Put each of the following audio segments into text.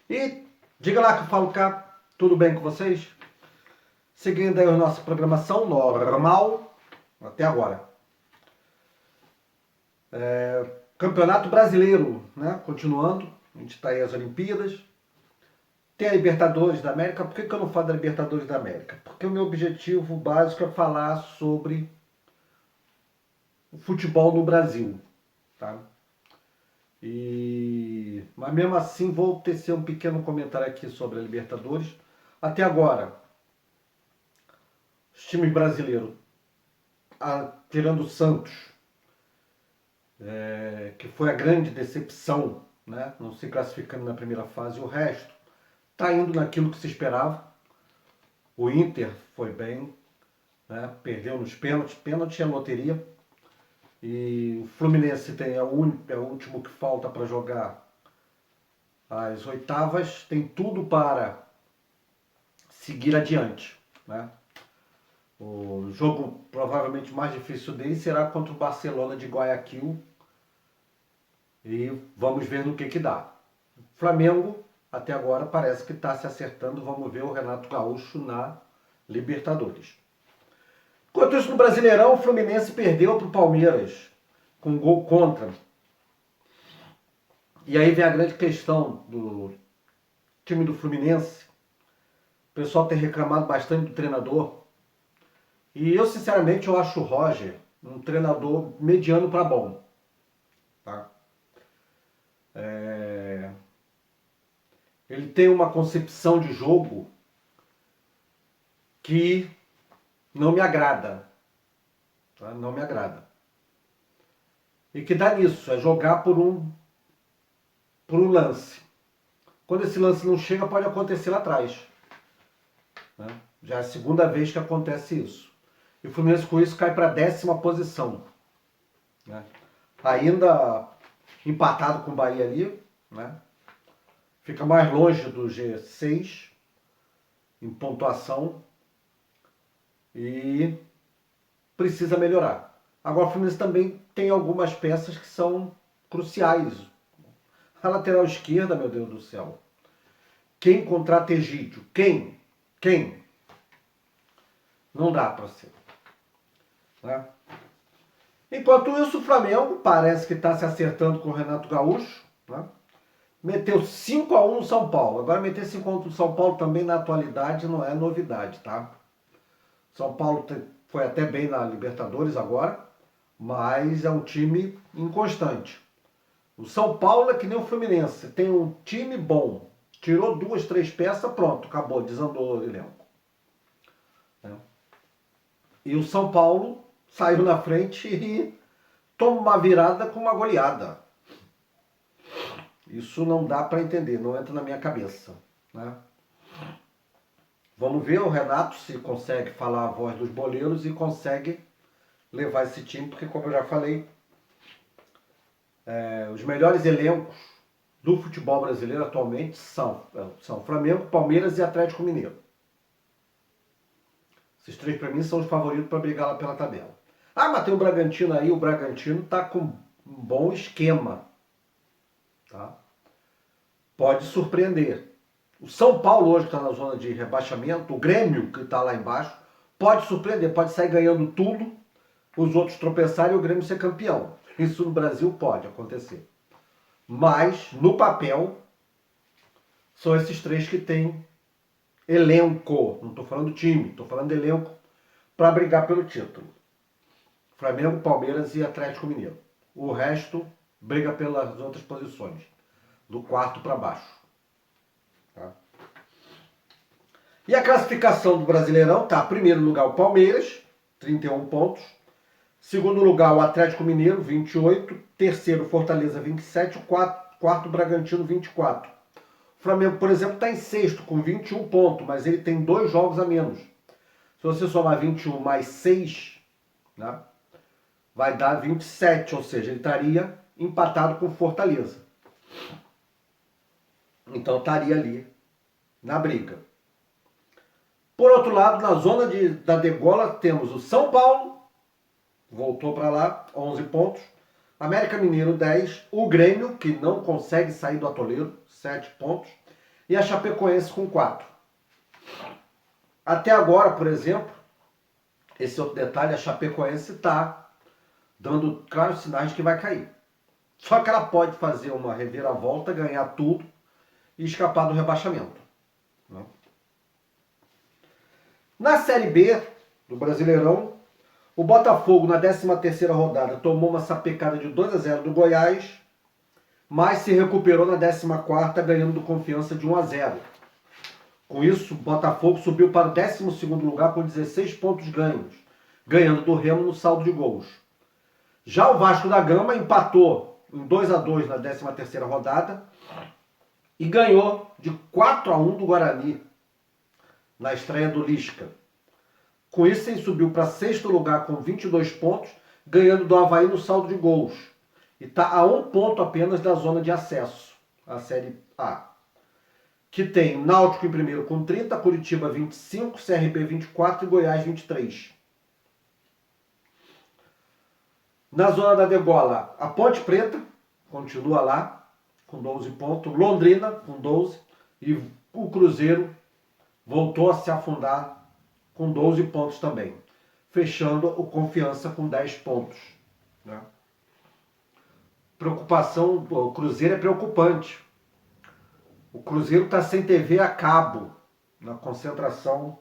E diga lá que eu falo cá, tudo bem com vocês? Seguindo aí a nossa programação normal, até agora. Campeonato Brasileiro, né? Continuando, a gente está aí as Olimpíadas. Tem a Libertadores da América. Por que eu não falo da Libertadores da América? Porque o meu objetivo básico é falar sobre o futebol no Brasil, tá? Mas mesmo assim vou tecer um pequeno comentário aqui sobre a Libertadores. Até agora, os times brasileiros, tirando o Santos, que foi a grande decepção, né? Não se classificando na primeira fase, o resto está indo naquilo que se esperava. O Inter foi bem, né? Perdeu nos pênaltis, pênalti é loteria. E o Fluminense é o último que falta para jogar as oitavas, tem tudo para seguir adiante, né? O jogo provavelmente mais difícil dele será contra o Barcelona de Guayaquil e vamos ver no que dá. Flamengo até agora parece que está se acertando, vamos ver o Renato Gaúcho na Libertadores. Enquanto isso, no Brasileirão, o Fluminense perdeu para o Palmeiras com um gol contra. E aí vem a grande questão do time do Fluminense. O pessoal tem reclamado bastante do treinador. E eu, sinceramente, eu acho o Roger um treinador mediano para bom. Tá? Ele tem uma concepção de jogo que não me agrada. Tá? Não me agrada. E que dá nisso, é jogar por um lance. Quando esse lance não chega, pode acontecer lá atrás. Né? Já é a segunda vez que acontece isso. E o Fluminense com isso cai para a 10ª posição. Né? Ainda empatado com o Bahia ali, né? Fica mais longe do G6 em pontuação e precisa melhorar. Agora o Fluminense também tem algumas peças que são cruciais. A lateral esquerda, meu Deus do céu. Quem contrata Egídio? Quem? Não dá para ser. Né? Enquanto isso, o Flamengo parece que está se acertando com o Renato Gaúcho. Né? Meteu 5-1 no São Paulo. Agora meter 5-1 no São Paulo também na atualidade não é novidade, tá? São Paulo foi até bem na Libertadores agora, mas é um time inconstante. O São Paulo é que nem o Fluminense, tem um time bom. Tirou 2, 3 peças, pronto, acabou, desandou o elenco. E o São Paulo saiu na frente e toma uma virada com uma goleada. Isso não dá para entender, não entra na minha cabeça. Né? Vamos ver o Renato se consegue falar a voz dos boleiros e consegue levar esse time, porque como eu já falei, os melhores elencos do futebol brasileiro atualmente são Flamengo, Palmeiras e Atlético Mineiro. Esses três para mim são os favoritos para brigar lá pela tabela. Ah, mas tem o Bragantino aí, o Bragantino está com um bom esquema. Tá? Pode surpreender. O São Paulo hoje está na zona de rebaixamento, o Grêmio que está lá embaixo, pode surpreender, pode sair ganhando tudo, os outros tropeçarem e o Grêmio ser campeão. Isso no Brasil pode acontecer. Mas, no papel, são esses três que têm elenco. Não estou falando time, estou falando elenco para brigar pelo título. Flamengo, Palmeiras e Atlético Mineiro. O resto briga pelas outras posições, do quarto para baixo. Tá? E a classificação do Brasileirão tá, primeiro lugar o Palmeiras, 31 pontos. Segundo lugar o Atlético Mineiro, 28. Terceiro Fortaleza, 27. Quarto Bragantino, 24. O Flamengo, por exemplo, está em sexto com 21 pontos, mas ele tem 2 jogos a menos. Se você somar 21 mais 6, né, vai dar 27, ou seja, ele estaria empatado com Fortaleza. Então estaria ali na briga. Por outro lado, na zona da degola, temos o São Paulo, voltou para lá, 11 pontos. América Mineiro, 10. O Grêmio, que não consegue sair do atoleiro, 7 pontos. e a Chapecoense com 4. Até agora, por exemplo, esse outro detalhe, a Chapecoense está dando claros sinais de que vai cair. Só que ela pode fazer uma reviravolta, ganhar tudo e escapar do rebaixamento. Né? Na Série B do Brasileirão, o Botafogo na 13ª rodada tomou uma sapecada de 2-0 do Goiás, mas se recuperou na 14ª ganhando do Confiança de 1-0. Com isso, o Botafogo subiu para o 12º lugar com 16 pontos ganhos, ganhando do Remo no saldo de gols. Já o Vasco da Gama empatou em 2-2 na 13ª rodada e ganhou de 4-1 do Guarani na estreia do Lisca. Com isso, ele subiu para 6º lugar com 22 pontos, ganhando do Avaí no saldo de gols. E está a 1 ponto apenas da zona de acesso à Série A. Que tem Náutico em primeiro com 30, Curitiba 25, CRB 24 e Goiás 23. Na zona da degola, a Ponte Preta continua lá com 12 pontos, Londrina com 12 e o Cruzeiro voltou a se afundar com 12 pontos também, fechando o Confiança com 10 pontos. Né? Preocupação, o Cruzeiro é preocupante. O Cruzeiro está sem TV a cabo na concentração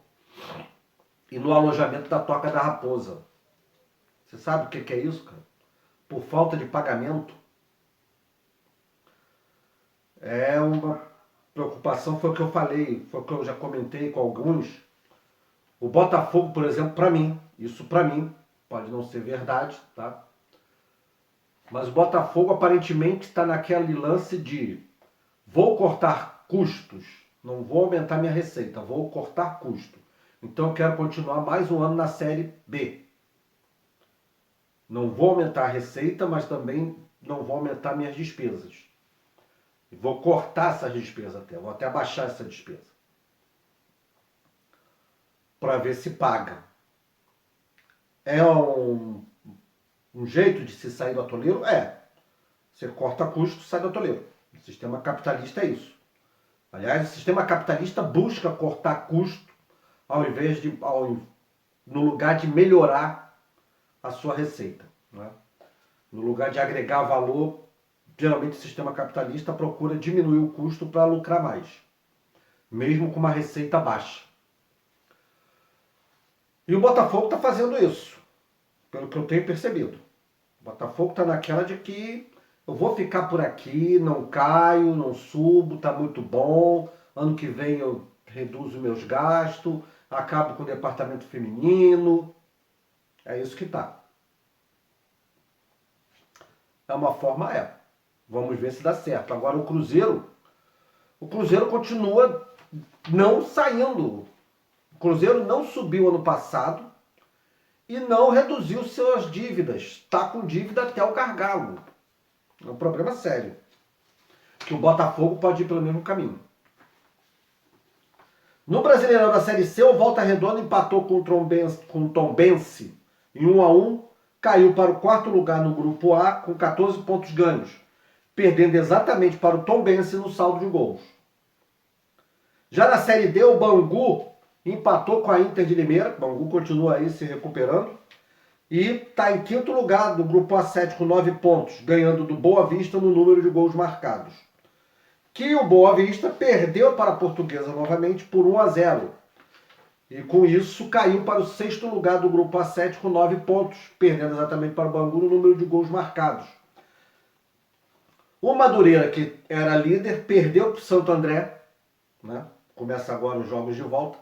e no alojamento da Toca da Raposa. Você sabe o que é isso, cara? Por falta de pagamento. É uma preocupação, foi o que eu falei, foi o que eu já comentei com alguns. O Botafogo, por exemplo, para mim, isso para mim, pode não ser verdade, tá? Mas o Botafogo aparentemente está naquele lance de vou cortar custos, não vou aumentar minha receita, vou cortar custo. Então eu quero continuar mais um ano na Série B. Não vou aumentar a receita, mas também não vou aumentar minhas despesas. Vou cortar essas despesas até, vou até abaixar essa despesa. Para ver se paga. É um jeito de se sair do atoleiro? É. Você corta custo, sai do atoleiro. O sistema capitalista é isso. Aliás, o sistema capitalista busca cortar custo ao invés de, no lugar de melhorar a sua receita. Né? No lugar de agregar valor, geralmente o sistema capitalista procura diminuir o custo para lucrar mais, mesmo com uma receita baixa. E o Botafogo está fazendo isso, pelo que eu tenho percebido. O Botafogo está naquela de que eu vou ficar por aqui, não caio, não subo, está muito bom. Ano que vem eu reduzo meus gastos, acabo com o departamento feminino. É isso que está. É uma forma, é. Vamos ver se dá certo. Agora o Cruzeiro continua não saindo. O Cruzeiro não subiu ano passado e não reduziu suas dívidas. Está com dívida até o gargalo. É um problema sério. Que o Botafogo pode ir pelo mesmo caminho. No Brasileirão da Série C, o Volta Redonda empatou com o Tombense em 1-1, caiu para o 4º lugar no Grupo A com 14 pontos ganhos, perdendo exatamente para o Tombense no saldo de gols. Já na Série D, o Bangu empatou com a Inter de Limeira, o Bangu continua aí se recuperando, e está em 5º lugar do Grupo A7 com 9 pontos, ganhando do Boa Vista no número de gols marcados. Que o Boa Vista perdeu para a Portuguesa novamente por 1-0. E com isso caiu para o 6º lugar do Grupo A7 com 9 pontos, perdendo exatamente para o Bangu no número de gols marcados. O Madureira, que era líder, perdeu para o Santo André, né? Começa agora os jogos de volta,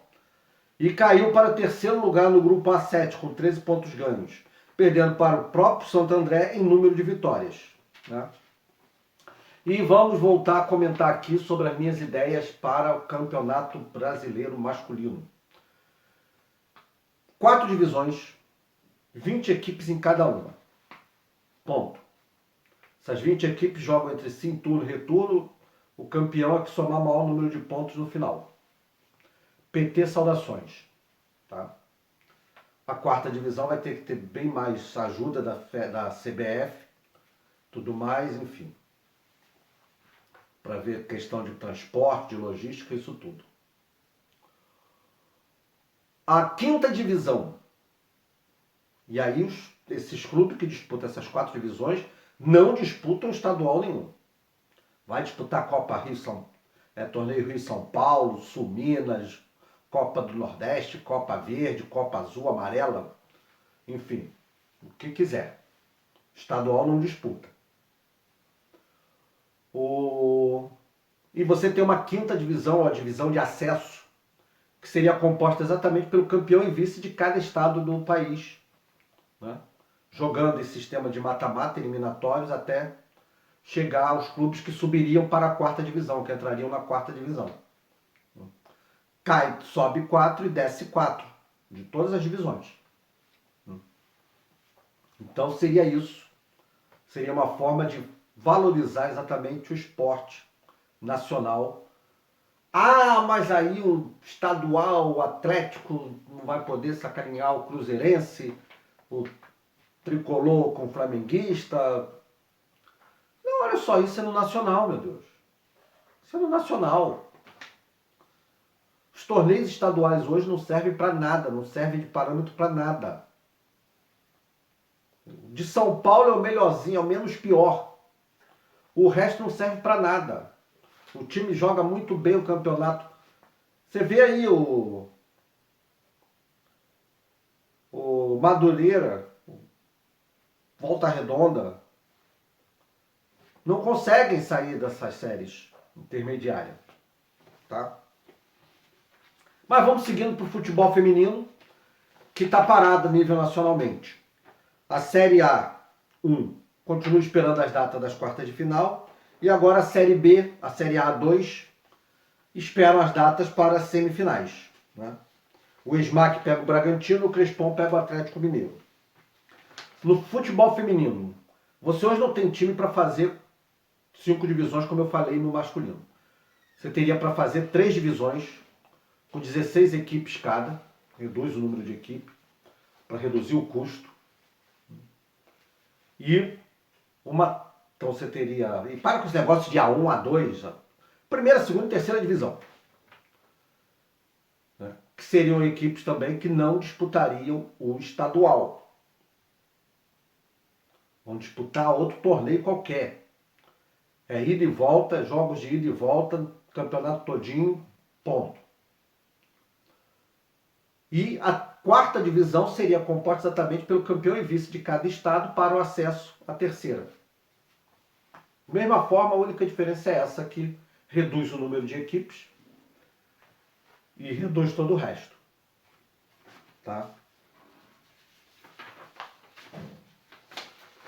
e caiu para o 3º lugar no Grupo A7 com 13 pontos ganhos, perdendo para o próprio Santo André em número de vitórias. Né? E vamos voltar a comentar aqui sobre as minhas ideias para o Campeonato Brasileiro Masculino. 4 divisões, 20 equipes em cada uma. Ponto. Essas 20 equipes jogam entre si em turno e retorno. O campeão é que somar o maior número de pontos no final. PT, saudações. Tá? A 4ª divisão vai ter que ter bem mais ajuda da CBF, tudo mais, enfim. para ver questão de transporte, de logística, isso tudo. A quinta divisão, e aí esses clubes que disputam essas 4 divisões não disputam estadual nenhum. Vai disputar Copa Rio, Torneio Rio São Paulo, Sul Minas, Copa do Nordeste, Copa Verde, Copa Azul, Amarela, enfim, o que quiser. Estadual não disputa. E você tem uma quinta divisão, a divisão de acesso, que seria composta exatamente pelo campeão e vice de cada estado do país, né? Jogando esse sistema de mata-mata, eliminatórios, até chegar aos clubes que subiriam para a quarta divisão, que entrariam na quarta divisão. Sobe 4 e desce 4, de todas as divisões. Então seria isso. Seria uma forma de valorizar exatamente o esporte nacional. Ah, mas aí o estadual, o Atlético não vai poder sacanear o cruzeirense, o tricolor com o flamenguista. Não, olha só, isso é no nacional, meu Deus. Isso é no nacional. Os torneios estaduais hoje não servem para nada, não servem de parâmetro para nada. De São Paulo é o melhorzinho, é o menos pior. O resto não serve para nada. O time joga muito bem o campeonato. Você vê aí o Madureira, Volta Redonda, não conseguem sair dessas séries intermediárias, tá? Mas vamos seguindo para o futebol feminino, que está parado a nível nacionalmente. A Série A1 continua esperando as datas das quartas de final. E agora a Série B, a Série A2, esperam as datas para as semifinais, né? O Smack pega o Bragantino, o Crespon pega o Atlético Mineiro. No futebol feminino, você hoje não tem time para fazer 5 divisões, como eu falei no masculino. Você teria para fazer 3 divisões, com 16 equipes cada, reduz o número de equipes, para reduzir o custo. E então você teria... E para com esse negócio de A1, A2, primeira, segunda e terceira divisão, né? Que seriam equipes também que não disputariam o estadual. Vão disputar outro torneio qualquer. É ida e volta, jogos de ida e volta, campeonato todinho, ponto. E a quarta divisão seria composta exatamente pelo campeão e vice de cada estado para o acesso à terceira. Da mesma forma, a única diferença é essa, que reduz o número de equipes e reduz todo o resto. Tá?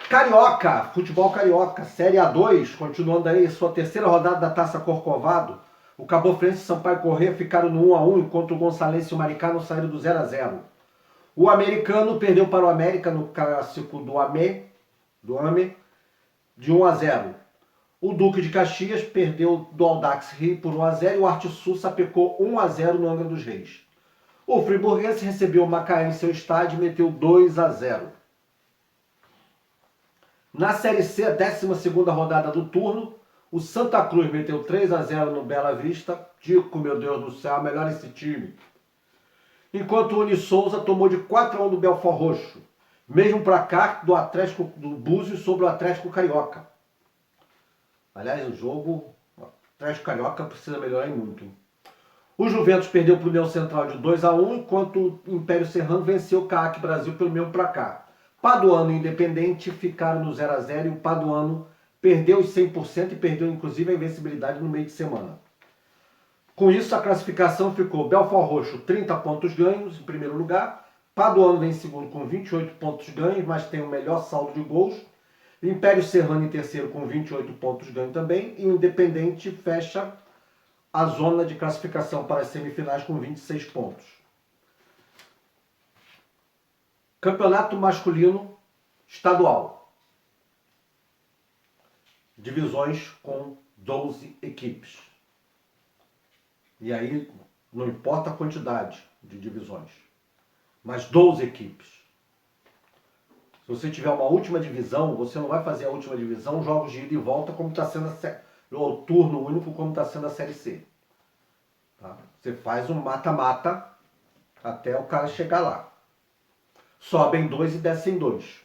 Carioca, futebol carioca, Série A2, continuando aí sua terceira rodada da Taça Corcovado. O Cabofrense e Sampaio Corrêa ficaram no 1-1, enquanto o Gonçalense e o Maricá não saíram do 0-0. O Americano perdeu para o América no clássico do AME, de 1-0. O Duque de Caxias perdeu do Audax Rio por 1-0 e o Arte Sul sapecou 1-0 no Angra dos Reis. O Friburguense recebeu o Macaé em seu estádio e meteu 2-0. Na Série C, a 12ª rodada do turno, o Santa Cruz meteu 3-0 no Bela Vista. Dico, meu Deus do céu, melhor esse time. Enquanto o Uni Souza tomou de 4-1 do Belfort Roxo. Mesmo placar do Atlético do Búzios sobre o Atlético Carioca. Aliás, o jogo, o Atlético Carioca precisa melhorar muito. O Juventus perdeu para o União Central de 2-1, enquanto o Império Serrano venceu o CAAC Brasil pelo mesmo placar. Paduano e Independente ficaram no 0-0 e o Paduano perdeu os 100% e perdeu inclusive a invencibilidade no meio de semana. Com isso, a classificação ficou Belfort Roxo 30 pontos ganhos em primeiro lugar, Paduano vem em segundo com 28 pontos ganhos, mas tem o melhor saldo de gols, Império Serrano em terceiro com 28 pontos ganhos também, e o Independente fecha a zona de classificação para as semifinais com 26 pontos. Campeonato masculino estadual. Divisões com 12 equipes. E aí não importa a quantidade de divisões, mas 12 equipes. Se você tiver uma última divisão, você não vai fazer a última divisão jogos de ida e volta como está sendo ou turno único, como está sendo a Série C. Tá? Você faz um mata-mata até o cara chegar lá. Sobem 2 e descem 2.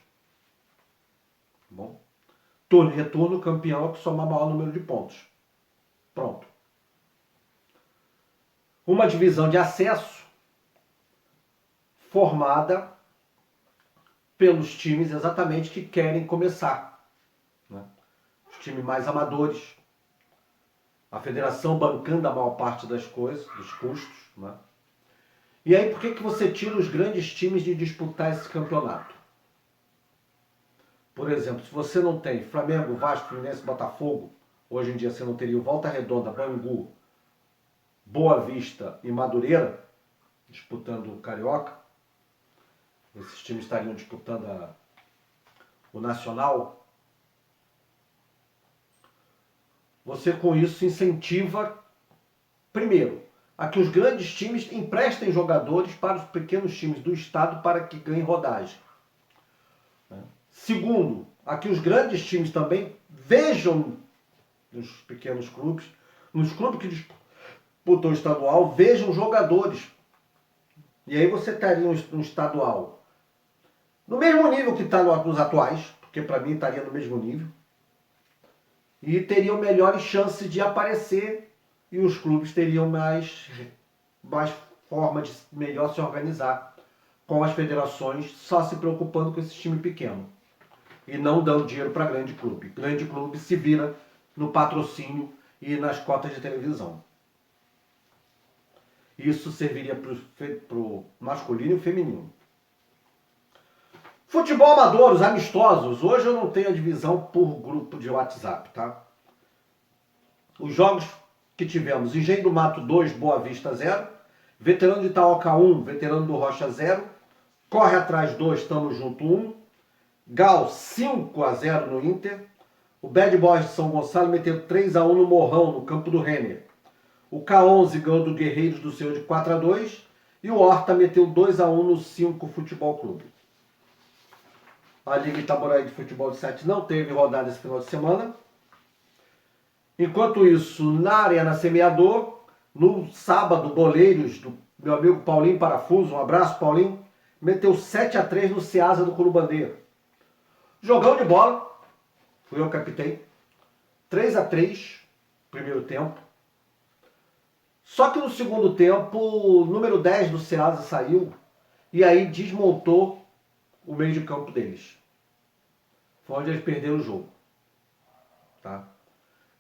Bom? Turno e retorno, campeão é que soma maior número de pontos. Pronto. Uma divisão de acesso formada pelos times exatamente que querem começar. Né? Os times mais amadores. A federação bancando a maior parte das coisas, dos custos. Né? E aí por que você tira os grandes times de disputar esse campeonato? Por exemplo, se você não tem Flamengo, Vasco, Fluminense, Botafogo, hoje em dia você não teria o Volta Redonda, Bangu, Boa Vista e Madureira disputando o Carioca. Esses times estariam disputando o Nacional. Você com isso incentiva, primeiro, a que os grandes times emprestem jogadores para os pequenos times do estado para que ganhem rodagem. Segundo, a que os grandes times também vejam nos pequenos clubes, nos clubes que disputam o estadual, vejam jogadores. E aí você teria um estadual no mesmo nível que está nos atuais, porque para mim estaria no mesmo nível, e teriam melhores chances de aparecer e os clubes teriam mais forma de melhor se organizar com as federações só se preocupando com esse time pequeno e não dando dinheiro para grande clube. Grande clube se vira no patrocínio e nas cotas de televisão. Isso serviria para o masculino e o feminino. Futebol amador, os amistosos. Hoje eu não tenho a divisão por grupo de WhatsApp, tá? Os jogos que tivemos: Engenho do Mato 2, Boa Vista 0. Veterano de Itaoca 1, Veterano do Rocha 0. Corre Atrás 2, Tamo Junto 1. Gal 5-0 no Inter. O Bad Boys de São Gonçalo meteu 3-1 no Morrão, no campo do Renner. O K11 ganhou do Guerreiros do Senhor de 4-2. E o Horta meteu 2-1 no 5 Futebol Clube. A Liga Itaboraí de Futebol de 7 não teve rodada esse final de semana. Enquanto isso, na Arena Semeador, no sábado, Boleiros, do meu amigo Paulinho Parafuso, um abraço, Paulinho, meteu 7-3 no Ceasa do Curubandeiro. Jogão de bola, fui eu que captei, 3-3, primeiro tempo. Só que no segundo tempo, o número 10 do Ceasa saiu e aí desmontou o meio de campo deles. Foi onde eles perderam o jogo. Tá?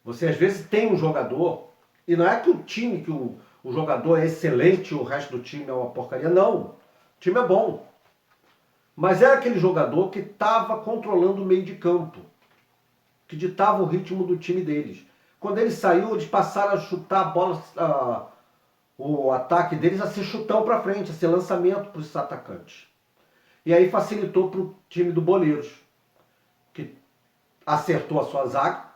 Você às vezes tem um jogador, e não é que o time, que o jogador é excelente e o resto do time é uma porcaria, não. O time é bom. Mas era aquele jogador que estava controlando o meio de campo, que ditava o ritmo do time deles. Quando ele saiu, eles passaram a chutar a bola, o ataque deles a ser chutão para frente, a ser lançamento para os atacantes. E aí facilitou para o time do Boleiros, que acertou a sua zaga,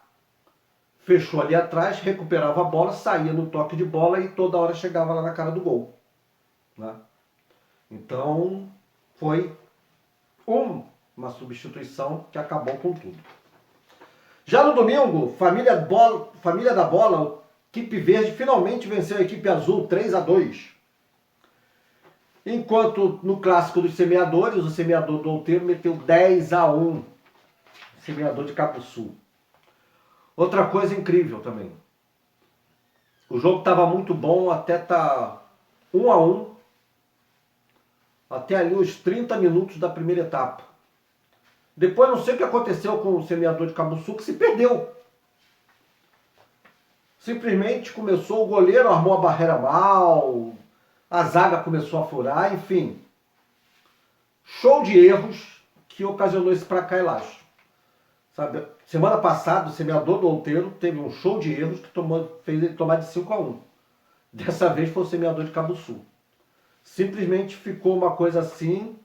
fechou ali atrás, recuperava a bola, saía no toque de bola e toda hora chegava lá na cara do gol. Né? Então, foi uma substituição que acabou com tudo. Já no domingo, Família da Bola, a equipe verde finalmente venceu a equipe azul 3-2. Enquanto no clássico dos semeadores, o semeador do Outeiro meteu 10-1. Semeador de Capuçu. Outra coisa incrível também. O jogo estava muito bom até tá 1-1. Até ali os 30 minutos da primeira etapa. Depois não sei o que aconteceu com o semeador de Cabuçu, que se perdeu. Simplesmente começou, o goleiro armou a barreira mal, a zaga começou a furar, enfim. Show de erros que ocasionou esse pra cá e lá. Sabe? Semana passada, o semeador do Outeiro teve um show de erros que fez ele tomar de 5-1. Dessa vez foi o semeador de Cabuçu. Simplesmente ficou uma coisa assim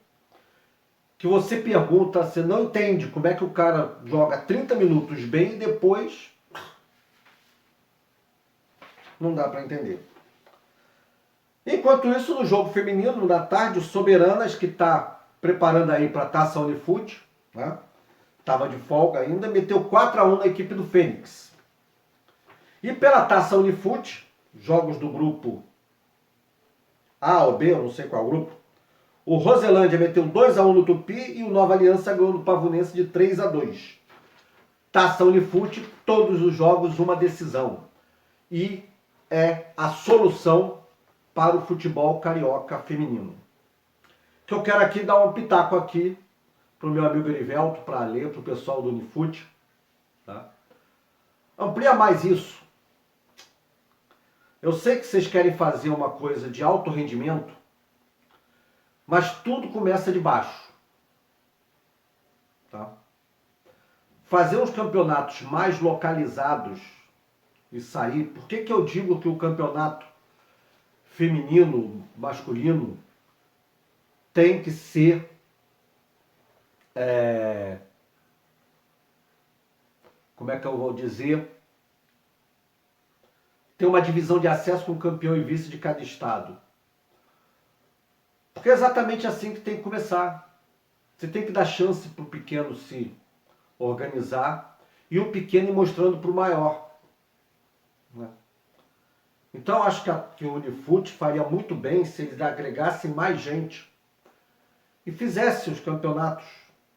que você pergunta, você não entende como é que o cara joga 30 minutos bem e depois não dá para entender. Enquanto isso, no jogo feminino, da tarde, o Soberanas, que está preparando aí para a Taça Unifoot, né? Estava de folga ainda, meteu 4-1 na equipe do Fênix. E pela Taça Unifute, jogos do grupo A ou B, eu não sei qual grupo, o Roselândia meteu 2-1 no Tupi e o Nova Aliança ganhou no Pavunense de 3-2. Taça Unifute, todos os jogos uma decisão. E é a solução para o futebol carioca feminino. Que eu quero aqui dar um pitaco aqui para o meu amigo Erivelto, para ler, para o pessoal do Unifute. Tá? Amplia mais isso. Eu sei que vocês querem fazer uma coisa de alto rendimento, mas tudo começa de baixo. Tá? Fazer os campeonatos mais localizados e sair. Por que eu digo que o campeonato feminino, masculino, tem que ser como é que eu vou dizer? Tem uma divisão de acesso com campeão e vice de cada estado. Porque é exatamente assim que tem que começar. Você tem que dar chance para o pequeno se organizar e o pequeno ir mostrando para o maior. Né? Então acho que o Unifute faria muito bem se eles agregassem mais gente e fizesse os campeonatos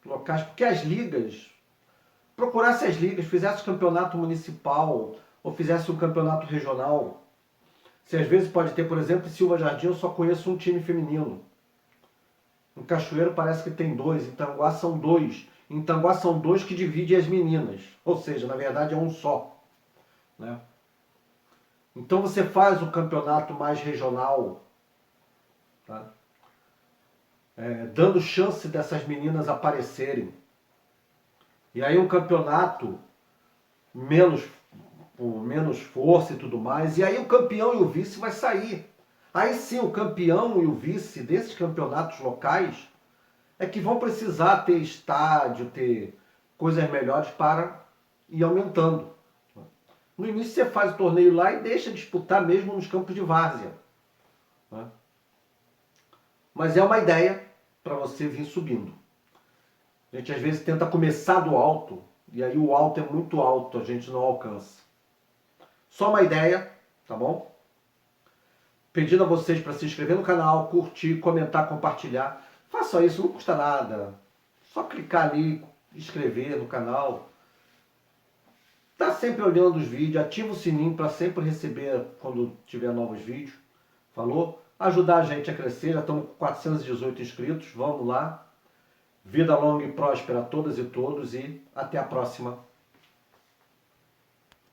locais, porque as ligas, procurasse as ligas, fizesse campeonato municipal ou fizesse um campeonato regional. Se às vezes pode ter, por exemplo, em Silva Jardim eu só conheço um time feminino. Em Cachoeiro parece que tem 2, em Tanguá são 2. Em Tanguá são 2 que dividem as meninas, ou seja, na verdade é um só. Né? Então você faz o campeonato mais regional, tá? Dando chance dessas meninas aparecerem. E aí um campeonato com menos força e tudo mais, e aí o campeão e o vice vai sair. Aí sim, o campeão e o vice desses campeonatos locais é que vão precisar ter estádio, ter coisas melhores para ir aumentando. No início você faz o torneio lá e deixa disputar mesmo nos campos de várzea. Mas é uma ideia para você vir subindo. A gente às vezes tenta começar do alto, e aí o alto é muito alto, a gente não alcança. Só uma ideia, tá bom? Pedindo a vocês para se inscrever no canal, curtir, comentar, compartilhar. Faça isso, não custa nada. Só clicar ali, inscrever no canal. Tá sempre olhando os vídeos, ativa o sininho para sempre receber quando tiver novos vídeos. Falou? Ajudar a gente a crescer, já estamos com 418 inscritos, vamos lá. Vida longa e próspera a todas e todos e até a próxima.